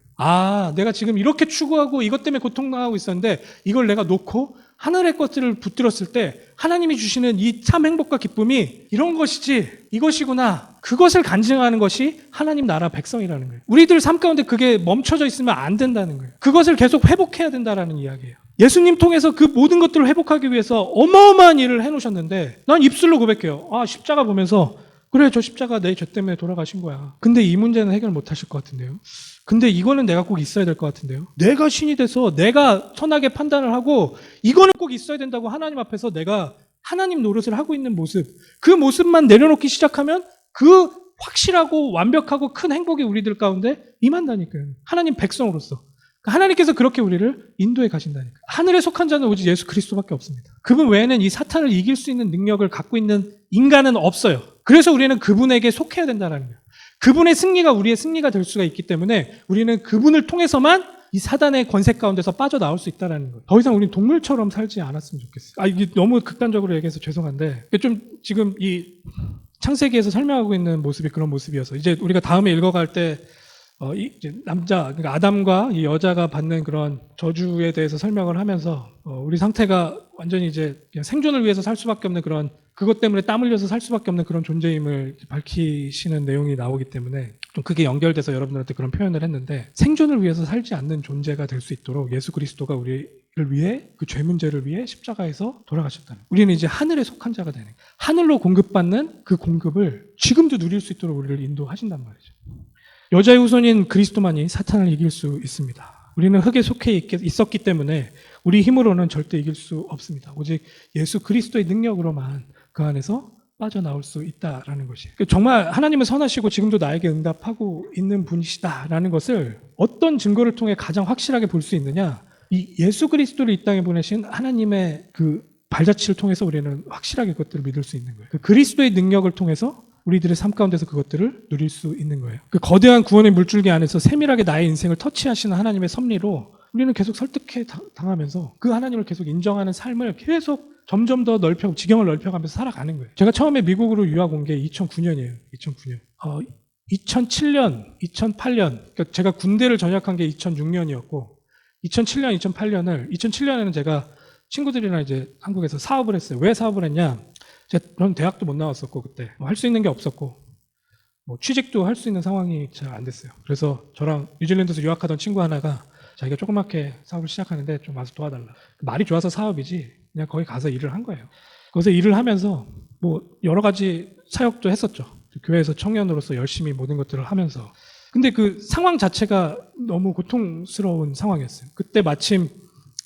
내가 지금 이렇게 추구하고 이것 때문에 고통당하고 있었는데 이걸 내가 놓고 하늘의 것들을 붙들었을 때 하나님이 주시는 이 참 행복과 기쁨이 이런 것이지, 이것이구나, 그것을 간증하는 것이 하나님 나라 백성이라는 거예요. 우리들 삶 가운데 그게 멈춰져 있으면 안 된다는 거예요. 그것을 계속 회복해야 된다는 이야기예요. 예수님 통해서 그 모든 것들을 회복하기 위해서 어마어마한 일을 해놓으셨는데, 난 입술로 고백해요. 십자가 보면서 그래, 저 십자가 내 죄 때문에 돌아가신 거야. 근데 이 문제는 해결 못 하실 것 같은데요. 근데 이거는 내가 꼭 있어야 될 것 같은데요. 내가 신이 돼서 내가 선하게 판단을 하고 이거는 꼭 있어야 된다고 하나님 앞에서 내가 하나님 노릇을 하고 있는 모습, 그 모습만 내려놓기 시작하면 그 확실하고 완벽하고 큰 행복이 우리들 가운데 임한다니까요. 하나님 백성으로서. 하나님께서 그렇게 우리를 인도해 가신다니까요. 하늘에 속한 자는 오직 예수 그리스도밖에 없습니다. 그분 외에는 이 사탄을 이길 수 있는 능력을 갖고 있는 인간은 없어요. 그래서 우리는 그분에게 속해야 된다는 거예요. 그분의 승리가 우리의 승리가 될 수가 있기 때문에 우리는 그분을 통해서만 이 사단의 권세 가운데서 빠져나올 수 있다는 거예요. 더 이상 우리는 동물처럼 살지 않았으면 좋겠어요. 이게 너무 극단적으로 얘기해서 죄송한데, 좀 지금 이 창세기에서 설명하고 있는 모습이 그런 모습이어서, 이제 우리가 다음에 읽어갈 때 이제 남자, 그러니까 아담과 이 여자가 받는 그런 저주에 대해서 설명을 하면서 우리 상태가 완전히 이제 그냥 생존을 위해서 살 수밖에 없는 그런, 그것 때문에 땀 흘려서 살 수밖에 없는 그런 존재임을 밝히시는 내용이 나오기 때문에 좀 그게 연결돼서 여러분들한테 그런 표현을 했는데, 생존을 위해서 살지 않는 존재가 될 수 있도록 예수 그리스도가 우리를 위해, 그 죄 문제를 위해 십자가에서 돌아가셨다는, 우리는 이제 하늘에 속한 자가 되는, 하늘로 공급받는 그 공급을 지금도 누릴 수 있도록 우리를 인도하신단 말이죠. 여자의 후손인 그리스도만이 사탄을 이길 수 있습니다. 우리는 흑에 속해 있었기 때문에 우리 힘으로는 절대 이길 수 없습니다. 오직 예수 그리스도의 능력으로만 그 안에서 빠져나올 수 있다라는 것이, 정말 하나님은 선하시고 지금도 나에게 응답하고 있는 분이시다라는 것을 어떤 증거를 통해 가장 확실하게 볼 수 있느냐, 이 예수 그리스도를 이 땅에 보내신 하나님의 그 발자취를 통해서 우리는 확실하게 그것들을 믿을 수 있는 거예요. 그 그리스도의 능력을 통해서 우리들의 삶 가운데서 그것들을 누릴 수 있는 거예요. 그 거대한 구원의 물줄기 안에서 세밀하게 나의 인생을 터치하시는 하나님의 섭리로 우리는 계속 설득해 당하면서 그 하나님을 계속 인정하는 삶을 계속 점점 더 지경을 넓혀가면서 살아가는 거예요. 제가 처음에 미국으로 유학 온 게 2009년이에요. 2009년. 2007년, 2008년, 그러니까 제가 군대를 전역한 게 2006년이었고, 2007년, 2007년에는 제가 친구들이랑 이제 한국에서 사업을 했어요. 왜 사업을 했냐? 저는 대학도 못 나왔었고, 그때 할 수 있는 게 없었고, 취직도 할 수 있는 상황이 잘 안 됐어요. 그래서 저랑 뉴질랜드에서 유학하던 친구 하나가 자기가 조그맣게 사업을 시작하는데 좀 와서 도와달라. 말이 좋아서 사업이지 그냥 거기 가서 일을 한 거예요. 거기서 일을 하면서 여러 가지 사역도 했었죠. 교회에서 청년으로서 열심히 모든 것들을 하면서. 근데 그 상황 자체가 너무 고통스러운 상황이었어요. 그때 마침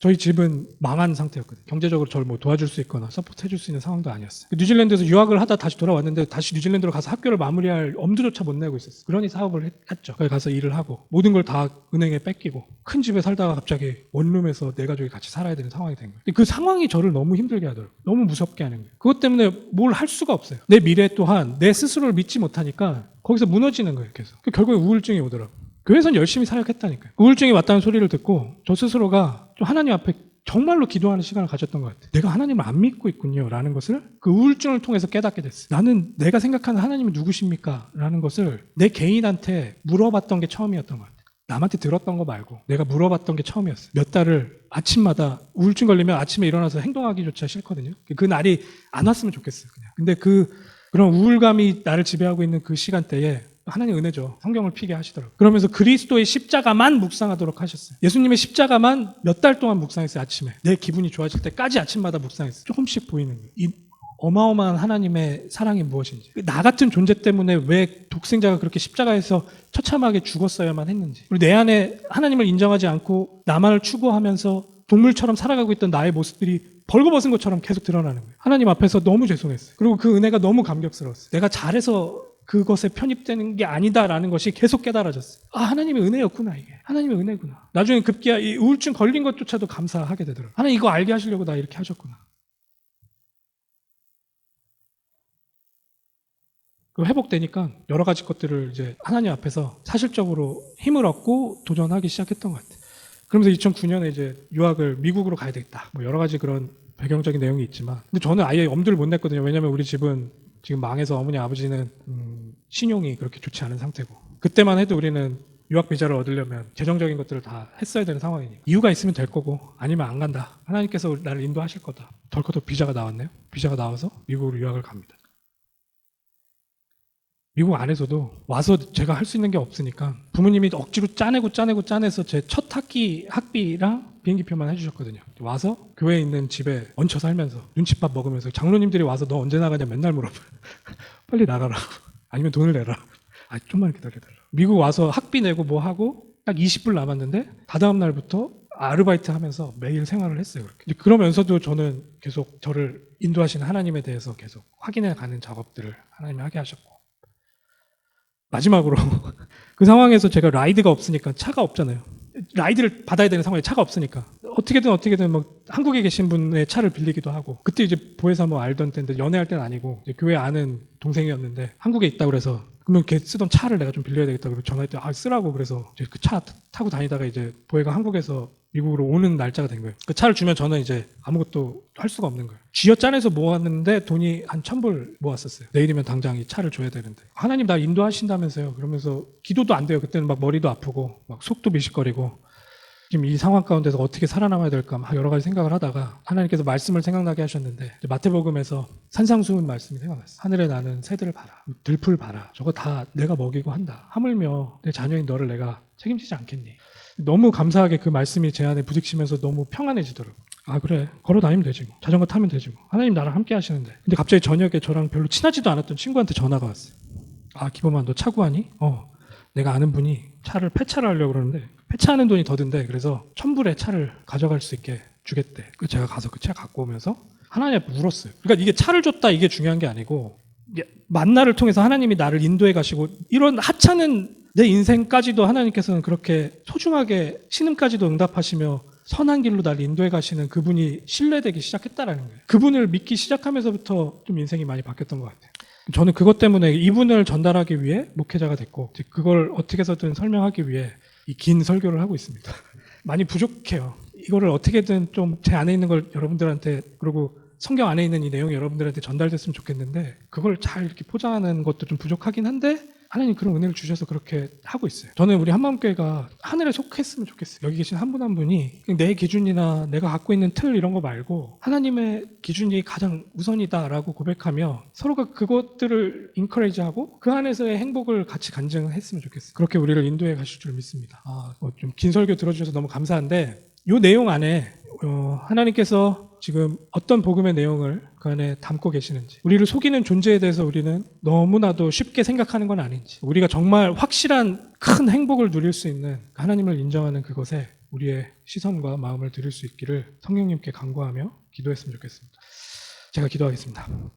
저희 집은 망한 상태였거든요. 경제적으로 저를 뭐 도와줄 수 있거나 서포트 해줄 수 있는 상황도 아니었어요. 뉴질랜드에서 유학을 하다 다시 돌아왔는데 다시 뉴질랜드로 가서 학교를 마무리할 엄두조차 못 내고 있었어요. 그러니 사업을 했죠. 거기 가서 일을 하고 모든 걸 다 은행에 뺏기고 큰 집에 살다가 갑자기 원룸에서 네 가족이 같이 살아야 되는 상황이 된 거예요. 근데 그 상황이 저를 너무 힘들게 하더라고요. 너무 무섭게 하는 거예요. 그것 때문에 뭘 할 수가 없어요. 내 미래 또한 내 스스로를 믿지 못하니까 거기서 무너지는 거예요. 계속. 결국에 우울증이 오더라고요. 교회에서는 열심히 사역했다니까요. 우울증이 왔다는 소리를 듣고 저 스스로가 좀 하나님 앞에 정말로 기도하는 시간을 가졌던 것 같아요. 내가 하나님을 안 믿고 있군요 라는 것을 그 우울증을 통해서 깨닫게 됐어요. 나는 내가 생각하는 하나님이 누구십니까? 라는 것을 내 개인한테 물어봤던 게 처음이었던 것 같아요. 남한테 들었던 거 말고 내가 물어봤던 게 처음이었어요. 몇 달을 아침마다 우울증 걸리면 아침에 일어나서 행동하기조차 싫거든요. 그 날이 안 왔으면 좋겠어요. 그냥. 근데 그런 우울감이 나를 지배하고 있는 그 시간대에 하나님 은혜죠. 성경을 피게 하시더라고요. 그러면서 그리스도의 십자가만 묵상하도록 하셨어요. 예수님의 십자가만 몇 달 동안 묵상했어요. 아침에. 내 기분이 좋아질 때까지 아침마다 묵상했어요. 조금씩 보이는 거예요. 이 어마어마한 하나님의 사랑이 무엇인지. 나 같은 존재 때문에 왜 독생자가 그렇게 십자가에서 처참하게 죽었어야만 했는지. 그리고 내 안에 하나님을 인정하지 않고 나만을 추구하면서 동물처럼 살아가고 있던 나의 모습들이 벌거벗은 것처럼 계속 드러나는 거예요. 하나님 앞에서 너무 죄송했어요. 그리고 그 은혜가 너무 감격스러웠어요. 내가 잘해서 그것에 편입되는 게 아니다라는 것이 계속 깨달아졌어요. 아, 하나님의 은혜였구나, 이게. 하나님의 은혜구나. 나중에 급기야 이 우울증 걸린 것조차도 감사하게 되더라고요. 하나님 이거 알게 하시려고 나 이렇게 하셨구나. 그 회복되니까 여러 가지 것들을 이제 하나님 앞에서 사실적으로 힘을 얻고 도전하기 시작했던 것 같아요. 그러면서 2009년에 이제 유학을 미국으로 가야 되겠다. 뭐 여러 가지 그런 배경적인 내용이 있지만, 근데 저는 아예 엄두를 못 냈거든요. 왜냐하면 우리 집은 지금 망해서 어머니 아버지는 신용이 그렇게 좋지 않은 상태고, 그때만 해도 우리는 유학 비자를 얻으려면 재정적인 것들을 다 했어야 되는 상황이니까 이유가 있으면 될 거고 아니면 안 간다. 하나님께서 나를 인도하실 거다. 덜커덕 비자가 나왔네요. 비자가 나와서 미국으로 유학을 갑니다. 미국 안에서도 와서 제가 할 수 있는 게 없으니까 부모님이 억지로 짜내서 제 첫 학비랑 비행기표만 해주셨거든요. 와서 교회에 있는 집에 얹혀 살면서 눈칫밥 먹으면서 장로님들이 와서 너 언제 나가냐 맨날 물어봐요. 빨리 나가라고. 아니면 돈을 내라. 아, 좀만 기다려달라. 미국 와서 학비 내고 뭐 하고 딱 20불 남았는데 다다음 날부터 아르바이트 하면서 매일 생활을 했어요. 그렇게. 그러면서도 저는 계속 저를 인도하시는 하나님에 대해서 계속 확인해 가는 작업들을 하나님이 하게 하셨고, 마지막으로 그 상황에서 제가 라이드가 없으니까 차가 없잖아요. 라이드를 받아야 되는 상황에 차가 없으니까 어떻게든 뭐 한국에 계신 분의 차를 빌리기도 하고, 그때 이제 보혜사 뭐 알던 때인데 연애할 때는 아니고 이제 교회 아는 동생이었는데 한국에 있다고 그래서 그러면 걔 쓰던 차를 내가 좀 빌려야 되겠다. 그래서 전화했더니 쓰라고. 그래서 이제 그 차 타고 다니다가 이제 보혜가 한국에서 미국으로 오는 날짜가 된 거예요. 그 차를 주면 저는 이제 아무것도 할 수가 없는 거예요. 쥐어짜내서 모았는데 돈이 한 1,000불 모았었어요. 내일이면 당장 이 차를 줘야 되는데 하나님 날 인도하신다면서요. 그러면서 기도도 안 돼요. 그때는 막 머리도 아프고 막 속도 미식거리고 지금 이 상황 가운데서 어떻게 살아남아야 될까 막 여러 가지 생각을 하다가 하나님께서 말씀을 생각나게 하셨는데 마태복음에서 산상수훈 말씀이 생각났어요. 하늘에 나는 새들을 봐라, 들풀 봐라. 저거 다 내가 먹이고 한다. 하물며 내 자녀인 너를 내가 책임지지 않겠니? 너무 감사하게 그 말씀이 제 안에 부딪히면서 너무 평안해지더라고요. 아, 그래, 걸어 다니면 되지 뭐. 자전거 타면 되지 뭐. 하나님 나랑 함께 하시는데. 근데 갑자기 저녁에 저랑 별로 친하지도 않았던 친구한테 전화가 왔어요. 아, 기범아 너 차 구하니? 내가 아는 분이 차를 폐차를 하려고 그러는데 폐차하는 돈이 더 든대. 그래서 1,000불에 차를 가져갈 수 있게 주겠대. 그 제가 가서 그 차 갖고 오면서 하나님 앞에 울었어요. 그러니까 이게 차를 줬다 이게 중요한 게 아니고, 만나를 통해서 하나님이 나를 인도해 가시고, 이런 하찮은 내 인생까지도 하나님께서는 그렇게 소중하게 신음까지도 응답하시며 선한 길로 나를 인도해 가시는 그분이 신뢰되기 시작했다라는 거예요. 그분을 믿기 시작하면서부터 좀 인생이 많이 바뀌었던 것 같아요. 저는 그것 때문에 이분을 전달하기 위해 목회자가 됐고, 그걸 어떻게 해서든 설명하기 위해 이 긴 설교를 하고 있습니다. 많이 부족해요. 이거를 어떻게든 좀 제 안에 있는 걸 여러분들한테, 그리고 성경 안에 있는 이 내용이 여러분들한테 전달됐으면 좋겠는데 그걸 잘 이렇게 포장하는 것도 좀 부족하긴 한데 하나님 그런 은혜를 주셔서 그렇게 하고 있어요. 저는 우리 한마음교회가 하늘에 속했으면 좋겠어요. 여기 계신 한 분 한 분이 내 기준이나 내가 갖고 있는 틀 이런 거 말고 하나님의 기준이 가장 우선이다라고 고백하며 서로가 그것들을 인커레이지하고 그 안에서의 행복을 같이 간증했으면 좋겠어요. 그렇게 우리를 인도해 가실 줄 믿습니다. 좀 긴 설교 들어주셔서 너무 감사한데, 이 내용 안에 하나님께서 지금 어떤 복음의 내용을 그 안에 담고 계시는지, 우리를 속이는 존재에 대해서 우리는 너무나도 쉽게 생각하는 건 아닌지, 우리가 정말 확실한 큰 행복을 누릴 수 있는 하나님을 인정하는 그것에 우리의 시선과 마음을 드릴 수 있기를 성령님께 간구하며 기도했으면 좋겠습니다. 제가 기도하겠습니다.